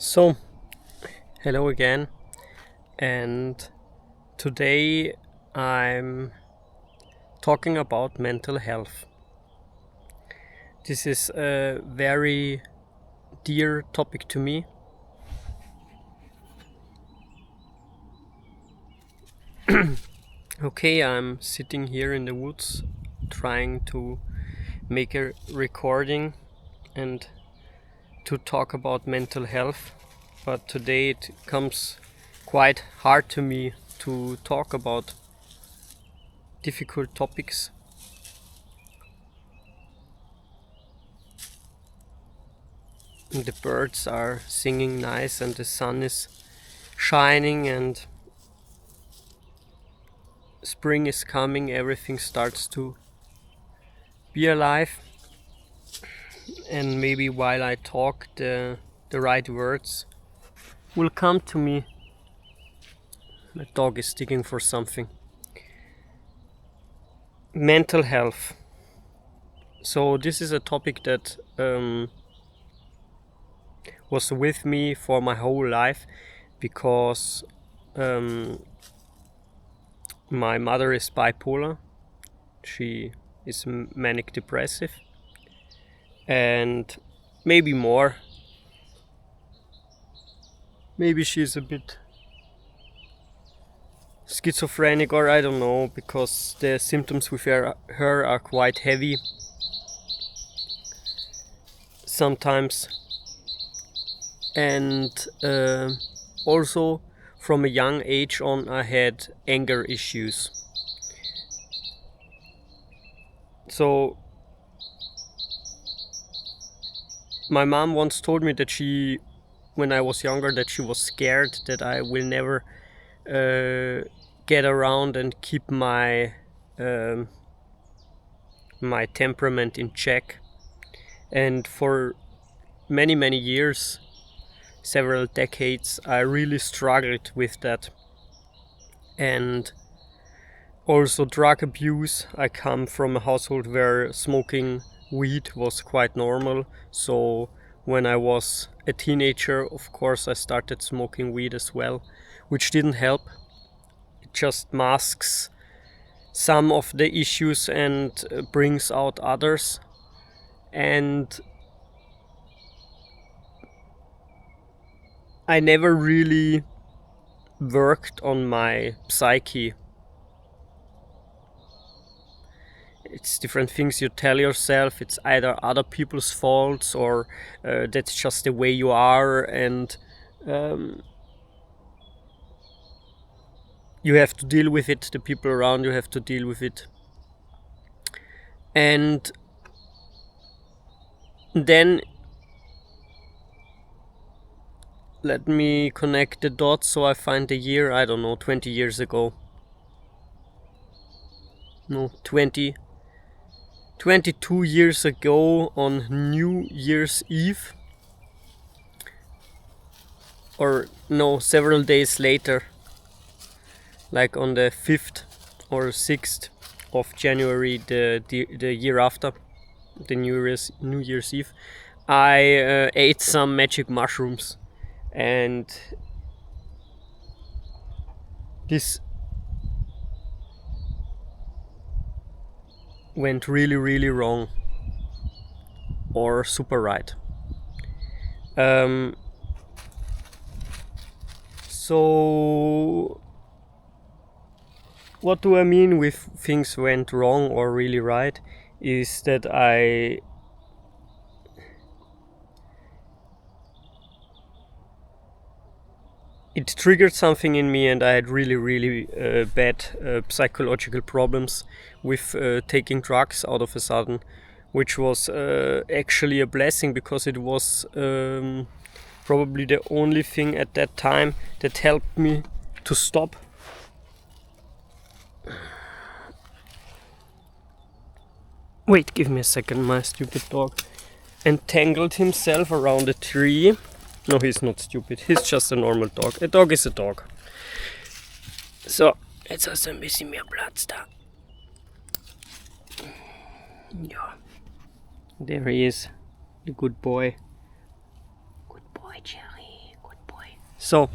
So, hello again, and today I'm talking about mental health. This is a very dear topic to me. Okay, I'm sitting here in the woods trying to make a recording and to talk about mental health, but today it comes quite hard to me to talk about difficult topics. The birds are singing nice and the sun is shining and spring is coming, everything starts to be alive, and maybe while I talk the right words will come to me. The dog is digging for something. Mental health. So this is a topic that was with me for my whole life because my mother is bipolar. She is manic depressive and maybe more. Maybe she's a bit schizophrenic, or I don't know, because the symptoms with her are quite heavy sometimes. And also from a young age on I had anger issues. So my mom once told me that when I was younger, that she was scared that I will never get around and keep my my temperament in check. And for many years, several decades, I really struggled with that. And also drug abuse. I come from a household where smoking weed was quite normal, so when I was a teenager, of course I started smoking weed as well, which didn't help. It just masks some of the issues and brings out others. And I never really worked on my psyche. It's different things you tell yourself. It's either other people's faults or that's just the way you are, and you have to deal with it. The people around you have to deal with it. And then let me connect the dots so I find the year. I don't know, 20 years ago. No, 22 years ago on New Year's Eve. Or no, several days later, like on the 5th or 6th of January, the year after, the New Year's Eve, I ate some magic mushrooms, and this went really wrong, or super right. So what do I mean with things went wrong or really right is that it triggered something in me, and I had really bad psychological problems with taking drugs out of a sudden, which was actually a blessing, because it was probably the only thing at that time that helped me to stop. Wait, give me a second, my stupid dog entangled himself around a tree. No, he's not stupid, he's just a normal dog. A dog is a dog. So, jetzt hast du ein bisschen mehr Platz da. Ja. There he is, the good boy. Good boy, Jerry. So,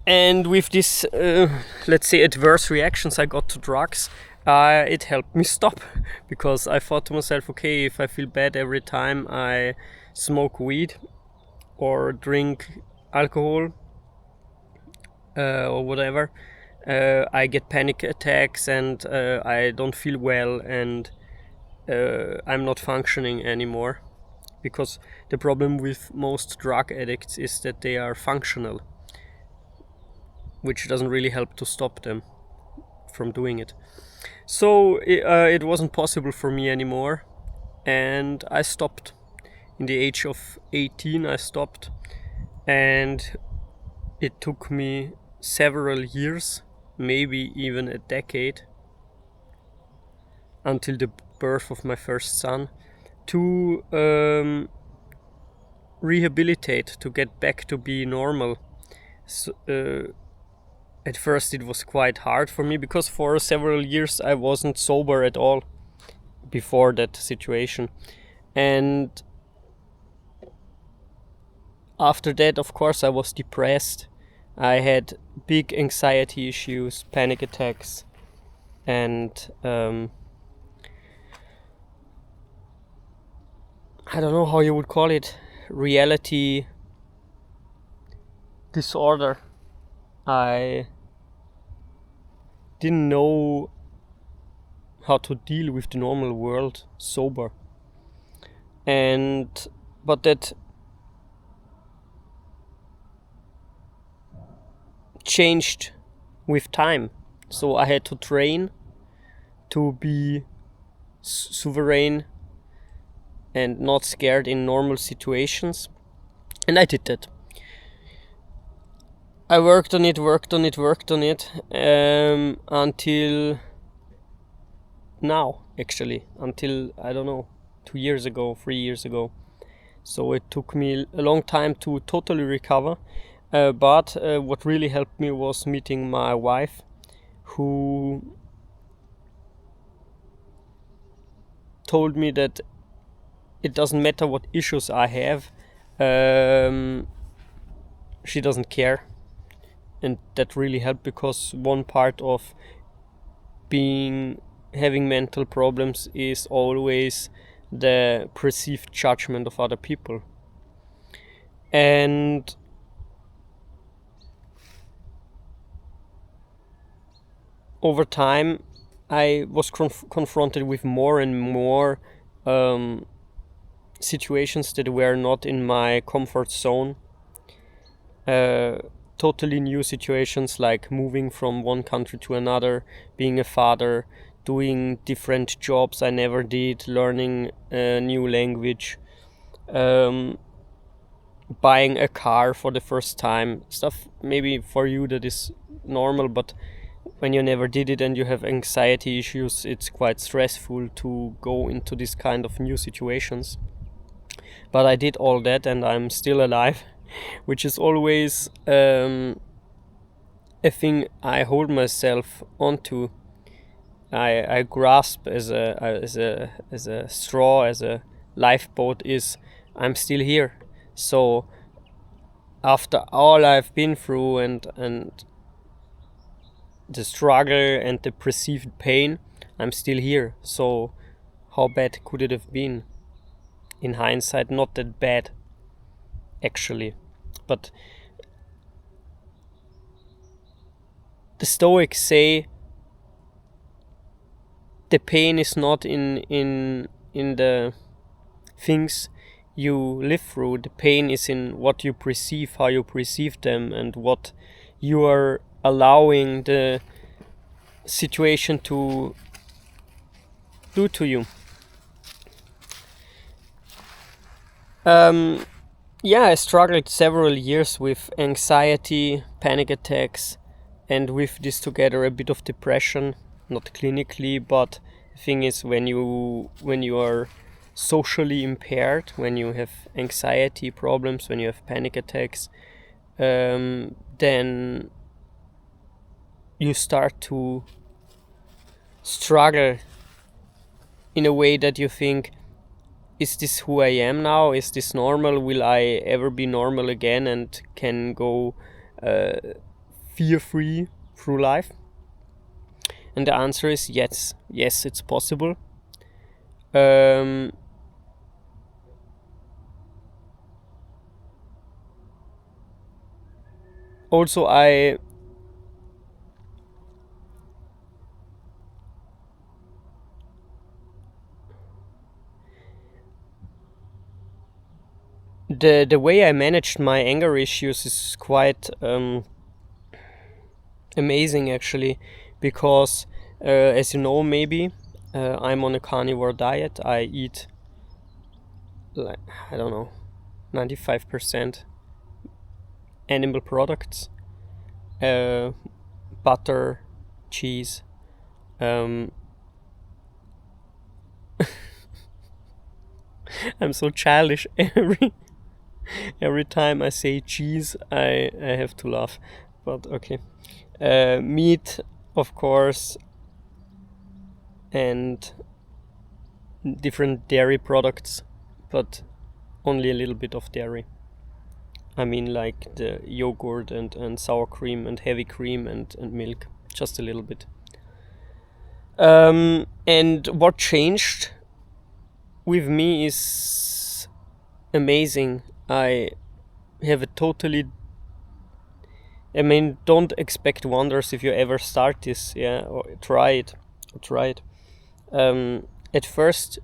and with this, let's say, adverse reactions I got to drugs, it helped me stop, because I thought to myself, okay, if I feel bad every time I smoke weed or drink alcohol or whatever, I get panic attacks and I don't feel well, and I'm not functioning anymore. Because the problem with most drug addicts is that they are functional, which doesn't really help to stop them from doing it. So it wasn't possible for me anymore, and I stopped. In the age of 18 I stopped, and it took me several years, maybe even a decade, until the birth of my first son, to rehabilitate, to get back to be normal. So, at first it was quite hard for me, because for several years I wasn't sober at all before that situation. And after that, of course, I was depressed. I had big anxiety issues, panic attacks, and I don't know how you would call it, reality disorder. I didn't know how to deal with the normal world sober, but that changed with time. So I had to train to be sovereign and not scared in normal situations, and I did that. I worked on it until now, actually, until, I don't know, 2 years ago, 3 years ago. So it took me a long time to totally recover, but what really helped me was meeting my wife, who told me that it doesn't matter what issues I have, she doesn't care. And that really helped, because one part of having mental problems is always the perceived judgment of other people. And over time I was confronted with more and more situations that were not in my comfort zone. Totally new situations, like moving from one country to another, being a father, doing different jobs I never did, learning a new language, buying a car for the first time. Stuff maybe for you that is normal, but when you never did it and you have anxiety issues, it's quite stressful to go into this kind of new situations. But I did all that, and I'm still alive, which is always a thing I hold myself onto. I grasp as a straw, as a lifeboat, is I'm still here. So after all I've been through and the struggle and the perceived pain, I'm still here. So how bad could it have been? In hindsight, not that bad, actually. But the Stoics say the pain is not in the things you live through. The pain is in what you perceive, how you perceive them, and what you are allowing the situation to do to you. I struggled several years with anxiety, panic attacks, and with this together a bit of depression. Not clinically, but the thing is, when you are socially impaired, when you have anxiety problems, when you have panic attacks, then you start to struggle in a way that you think, is this who I am now? Is this normal? Will I ever be normal again and can go fear-free through life? And the answer is yes. Yes, it's possible. Also, the way I managed my anger issues is quite amazing, actually, because as you know, maybe I'm on a carnivore diet. I eat, like, I don't know, 95% animal products, butter, cheese. I'm so childish. Every time I say cheese, I have to laugh. But okay. Meat, of course, and different dairy products, but only a little bit of dairy. I mean, like the yogurt and sour cream and heavy cream and milk, just a little bit. And what changed with me is amazing. I have a totally... I mean, don't expect wonders if you ever start this, yeah, or try it. At first,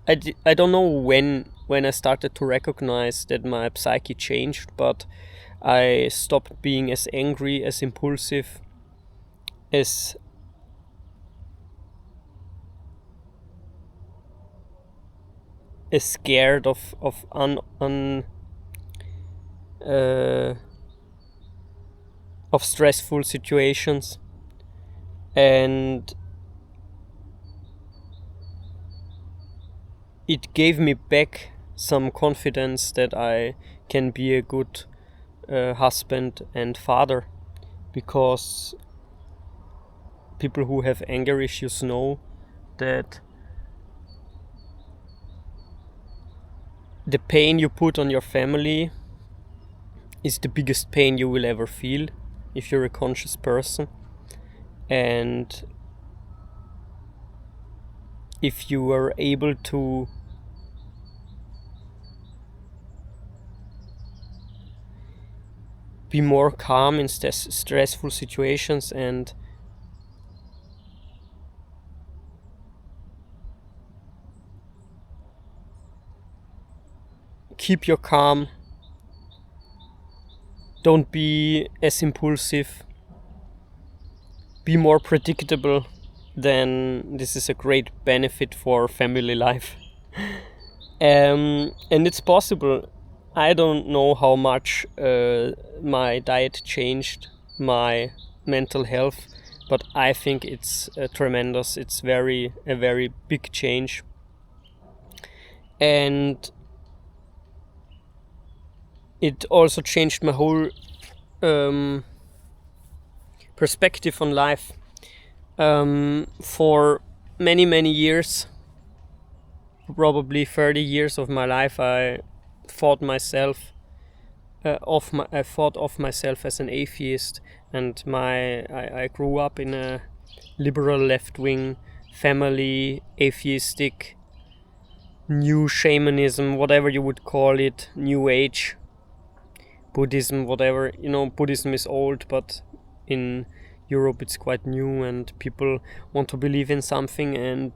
I don't know when I started to recognize that my psyche changed, but I stopped being as angry, as impulsive, as scared of stressful situations, and it gave me back some confidence that I can be a good husband and father, because people who have anger issues know that the pain you put on your family is the biggest pain you will ever feel if you're a conscious person. And if you are able to be more calm in stressful situations and keep your calm, don't be as impulsive, be more predictable, then this is a great benefit for family life. And it's possible. I don't know how much my diet changed my mental health, but I think it's tremendous. It's a very big change. And it also changed my whole perspective on life. For many years, probably 30 years of my life, I thought of myself as an atheist, and I grew up in a liberal left-wing family, atheistic, new shamanism, whatever you would call it, new age, Buddhism, whatever. Buddhism is old, but in Europe it's quite new, and people want to believe in something, and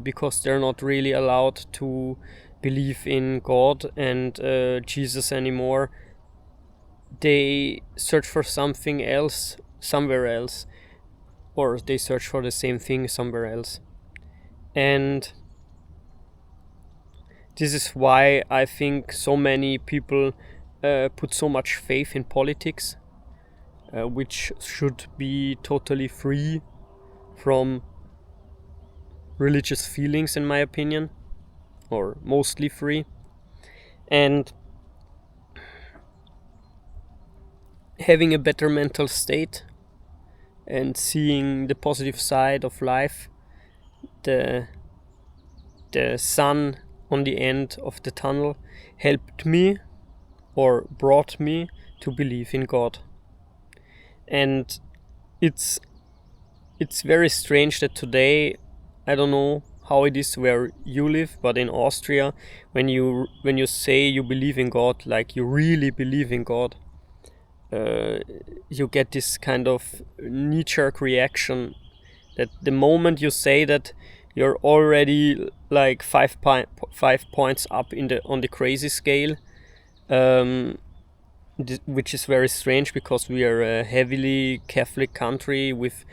because they're not really allowed to believe in God and Jesus anymore, they search for something else somewhere else, or they search for the same thing somewhere else. And this is why I think so many people put so much faith in politics, which should be totally free from religious feelings, in my opinion, or mostly free. And having a better mental state and seeing the positive side of life, the sun on the end of the tunnel helped me or brought me to believe in God. And it's very strange that today, I don't know how it is where you live, but in Austria, when you say you believe in God, like you really believe in God, you get this kind of knee-jerk reaction that the moment you say that, you're already like 5 points up on the crazy scale, which is very strange because we are a heavily Catholic country with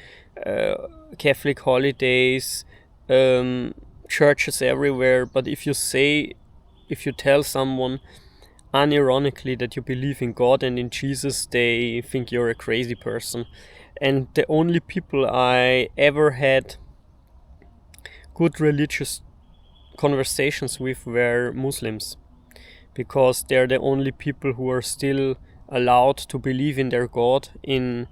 Catholic holidays, churches everywhere. But if you tell someone unironically that you believe in God and in Jesus, they think you're a crazy person. And the only people I ever had good religious conversations with were Muslims, because they're the only people who are still allowed to believe in their God in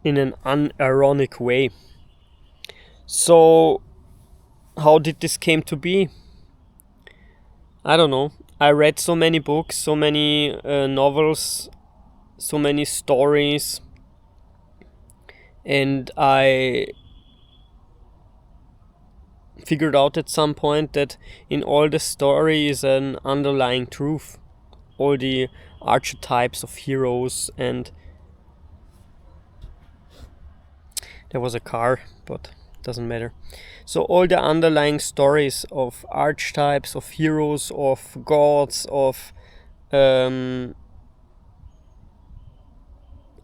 an unironic way. So how did this came to be? I don't know. I read so many books, so many novels, so many stories, and I figured out at some point that in all the story is an underlying truth. All the archetypes of heroes, and there was a car, but it doesn't matter. So all the underlying stories of archetypes, of heroes, of gods, of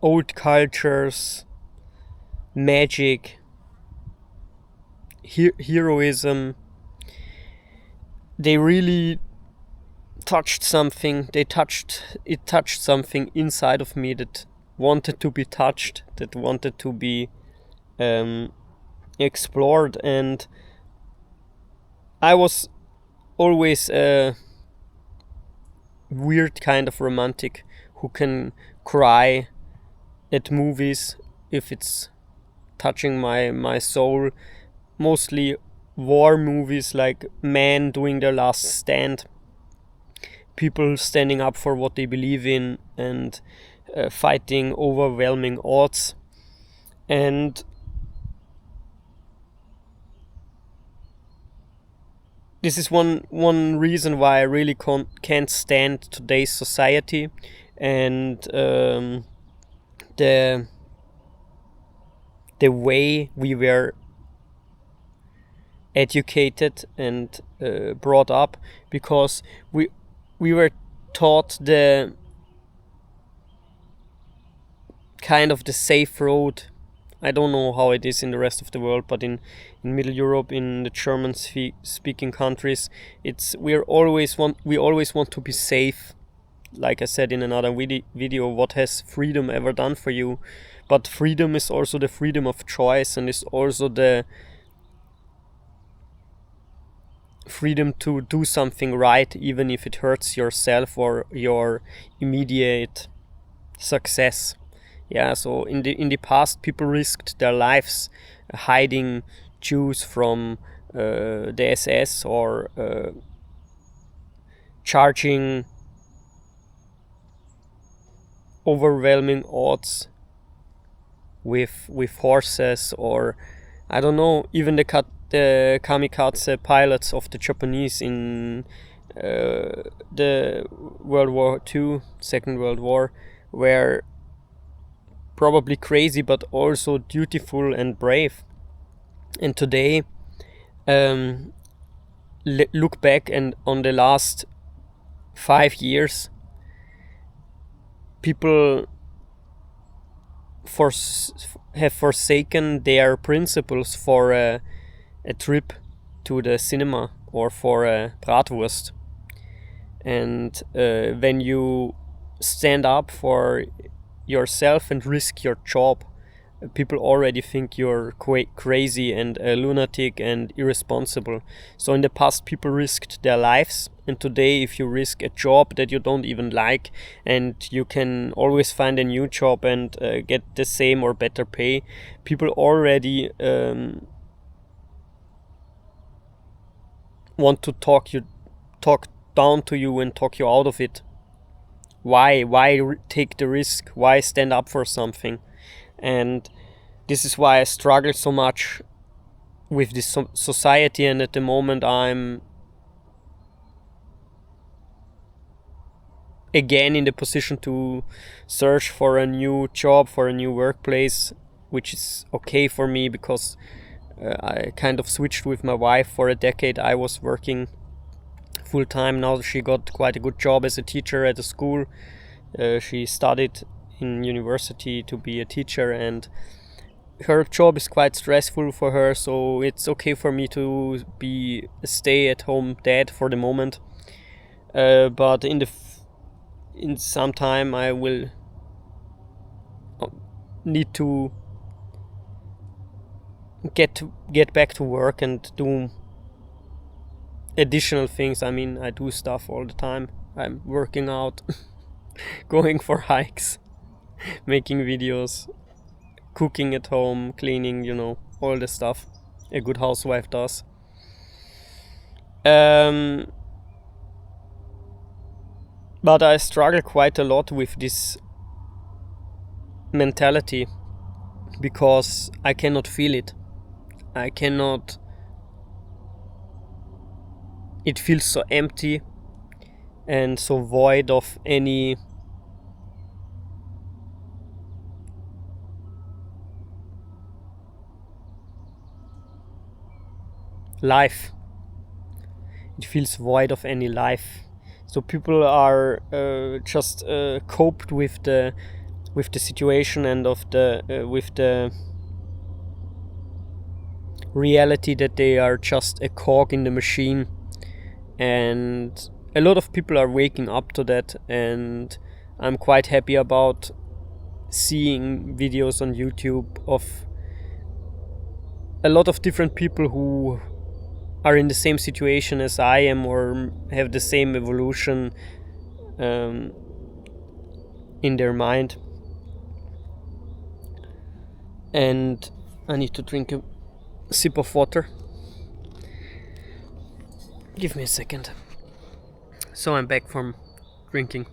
old cultures, magic, heroism, they really touched something. It touched something inside of me that wanted to be touched, that wanted to be explored. And I was always a weird kind of romantic who can cry at movies if it's touching my soul. Mostly war movies, like men doing their last stand, people standing up for what they believe in and fighting overwhelming odds. And this is one reason why I really can't stand today's society and the way we were educated and brought up, because we were taught the kind of the safe road. I don't know how it is in the rest of the world, but in Middle Europe, in the German speaking countries, we always want to be safe. Like I said in another video, what has freedom ever done for you? But freedom is also the freedom of choice, and is also the freedom to do something right, even if it hurts yourself or your immediate success. Yeah, so in the past, people risked their lives hiding Jews from the SS, or charging overwhelming odds with horses, or I don't know, even the kamikaze pilots of the Japanese in the World War II, Second World War, were probably crazy but also dutiful and brave. And today, look back and on the last 5 years, people have forsaken their principles for a trip to the cinema or for a bratwurst. And when you stand up for yourself and risk your job, people already think you're crazy and a lunatic and irresponsible. So in the past, people risked their lives, and today, if you risk a job that you don't even like, and you can always find a new job and get the same or better pay, people already want to talk down to you and talk you out of it. Why take the risk? Why stand up for something? And this is why I struggle so much with this society, and at the moment I'm again in the position to search for a new job, for a new workplace, which is okay for me because I kind of switched with my wife. For a decade I was working full time. Now she got quite a good job as a teacher at a school. She studied in university to be a teacher, and her job is quite stressful for her, so it's okay for me to be a stay-at-home dad for the moment. But in some time I will need to get back to work and do additional things. I mean, I do stuff all the time. I'm working out, going for hikes, making videos, cooking at home, cleaning, all the stuff a good housewife does. But I struggle quite a lot with this mentality because I cannot feel it. It feels so empty and so void of any life. It feels void of any life. So people are just coped with the situation and with the reality that they are just a cog in the machine, and a lot of people are waking up to that, and I'm quite happy about seeing videos on YouTube of a lot of different people who are in the same situation as I am or have the same evolution in their mind. And I need to drink a sip of water. Give me a second. So I'm back from drinking.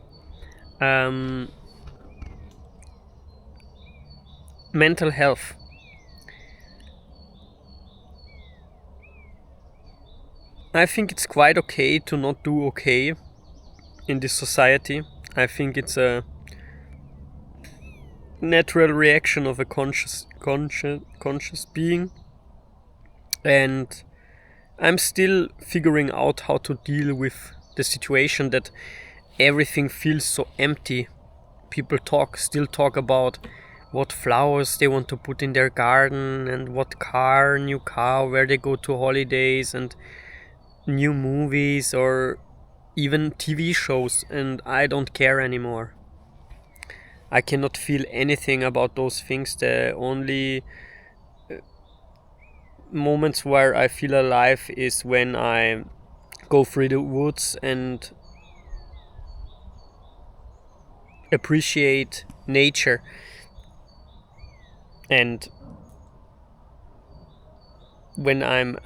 Mental health. I think it's quite okay to not do okay in this society. I think it's a natural reaction of a conscious being, and I'm still figuring out how to deal with the situation that everything feels so empty. People still talk about what flowers they want to put in their garden and what new car, where they go to holidays and new movies or even TV shows, and I don't care anymore. I cannot feel anything about those things. The only moments where I feel alive is when I go through the woods and appreciate nature, and when I'm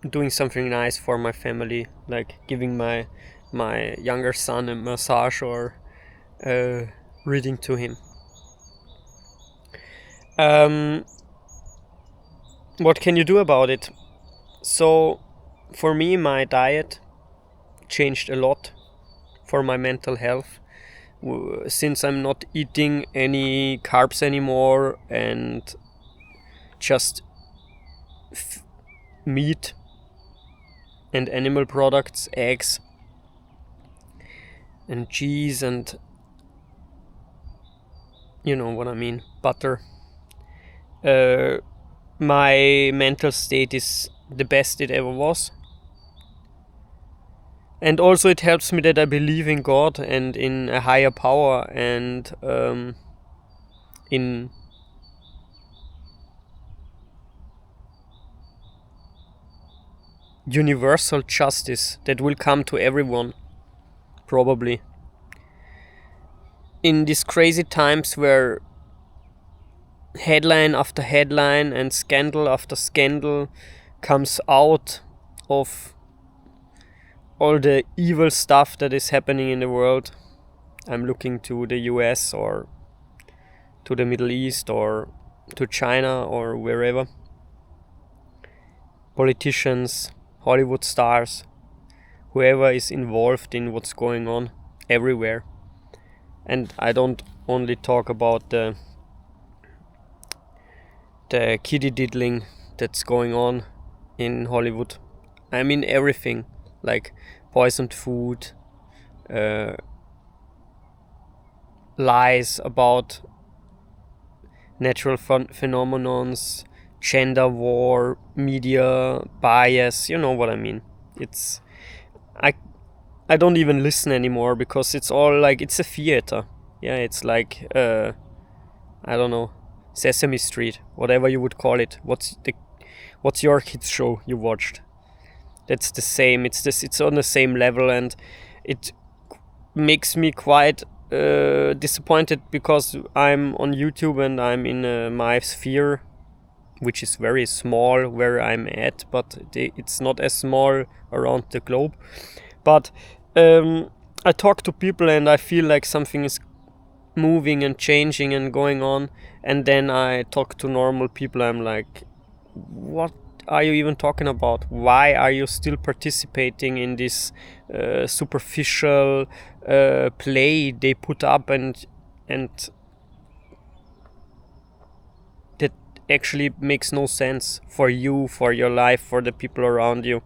doing something nice for my family, like giving my younger son a massage or reading to him. What can you do about it? So for me, my diet changed a lot for my mental health, since I'm not eating any carbs anymore and just meat and animal products, eggs and cheese and you know what I mean, butter. My mental state is the best it ever was. And also it helps me that I believe in God and in a higher power and in universal justice that will come to everyone, probably. In these crazy times where headline after headline and scandal after scandal comes out of all the evil stuff that is happening in the world. I'm looking to the US or to the Middle East or to China or wherever. Politicians, Hollywood stars, whoever is involved in what's going on everywhere. And I don't only talk about the kitty diddling that's going on in Hollywood. I mean everything, like poisoned food, lies about natural phenomenons, gender war, media bias, you know what I mean. It's I don't even listen anymore because it's all like, it's a theater. Yeah, it's like I don't know, Sesame Street, whatever you would call it. What's your kids show you watched? That's the same. It's on the same level, and it makes me quite disappointed because I'm on YouTube and I'm in my sphere, which is very small where I'm at, but it's not as small around the globe. But I talk to people and I feel like something is moving and changing and going on, and then I talk to normal people. I'm like, what are you even talking about? Why are you still participating in this superficial play they put up, and that actually makes no sense for you, for your life, for the people around you.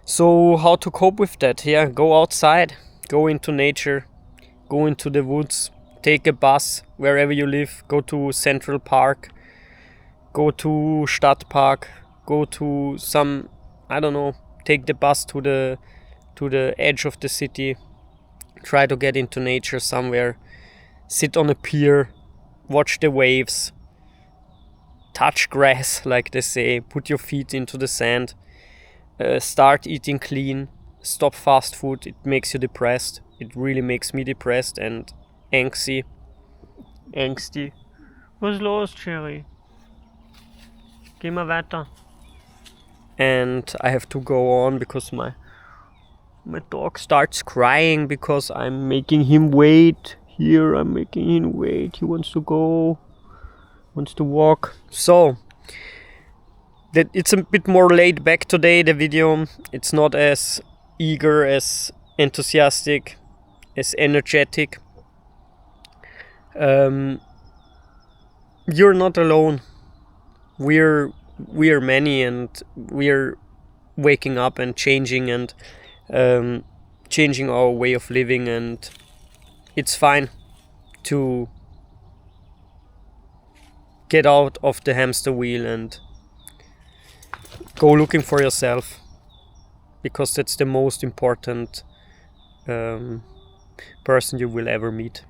So how to cope with that? Yeah, go outside, go into nature, go into the woods, take a bus wherever you live, go to Central Park, go to Stadtpark, go to some, I don't know, take the bus to the edge of the city, try to get into nature somewhere, sit on a pier, watch the waves, touch grass, like they say, put your feet into the sand, start eating clean, stop fast food. It makes you depressed. It really makes me depressed and angsty. Was ist los, Cherry? Geh mal weiter. And I have to go on because my dog starts crying because I'm making him wait. Here I'm making him wait. He wants to go, wants to walk. So that it's a bit more laid back today, the video. It's not as eager, as enthusiastic, as energetic. You're not alone. We're many, and we're waking up and changing, and changing our way of living, and it's fine to get out of the hamster wheel and go looking for yourself, because that's the most important person you will ever meet.